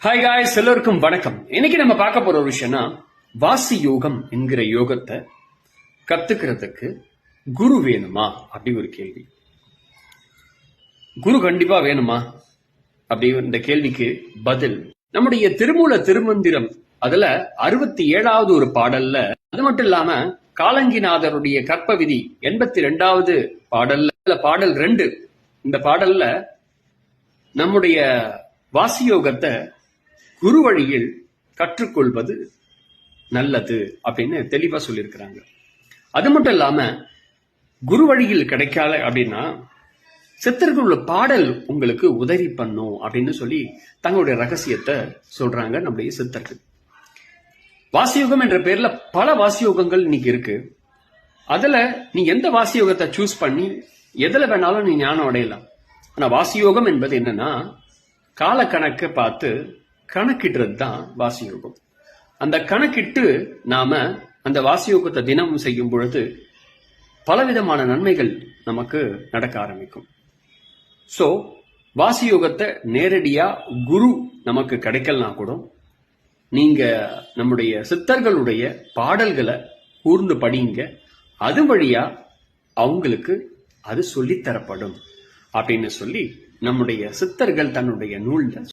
Hi guys, எல்லோருக்கும் வணக்கம். இன்னைக்கு நம்ம பார்க்க போற ஒரு விஷயம்னா, வாசி யோகம் என்கிற யோகத்தை கத்துக்கிறதுக்கு குரு வேணுமா அப்படி ஒரு கேள்வி. குரு கண்டிப்பா வேணுமா அப்படி இந்த கேள்விக்கு பதில் நம்முடைய திருமூல திருமந்திரம் அதுல 67வது ஒரு பாடல்ல, அது மட்டும் இல்லாம காலங்கிநாதருடைய கற்ப விதி 82வது பாடல்ல, பாடல் 2, இந்த பாடல்ல நம்முடைய வாசியோகத்தை குரு வழியில் கற்றுக்கொள்வது நல்லது அப்படின்னு தெளிவா சொல்லியிருக்கிறாங்க. அது மட்டும் இல்லாம குரு வழியில் கிடைக்காத அப்படின்னா சித்தர்களோட பாடல் உங்களுக்கு உதவி பண்ணும் அப்படின்னு சொல்லி தங்களுடைய ரகசியத்தை சொல்றாங்க நம்முடைய சித்தர்கள். வாசியோகம் என்ற பேர்ல பல வாசியோகங்கள் இன்னைக்கு இருக்கு. அதுல நீ எந்த வாசியோகத்தை சூஸ் பண்ணி எதுல வேணாலும் நீ ஞானம் அடையலாம். ஆனா வாசியோகம் என்பது என்னன்னா, கால கணக்கை பார்த்து கணக்கிடுறது தான் வாசியோகம். அந்த கணக்கிட்டு நாம அந்த வாசியோகத்தை தினமும் செய்யும் பொழுது பலவிதமான நன்மைகள் நமக்கு நடக்க ஆரம்பிக்கும். சோ வாசியோகத்தை நேரடியா குரு நமக்கு கிடைக்கலனா கூட நீங்க நம்முடைய சித்தர்களுடைய பாடல்களை கூர்ந்து படிங்க. அது வழியா அவங்களுக்கு அது சொல்லித்தரப்படும் அப்படின்னு சொல்லி நம்முடைய சித்தர்கள் தன்னுடைய நூல்ல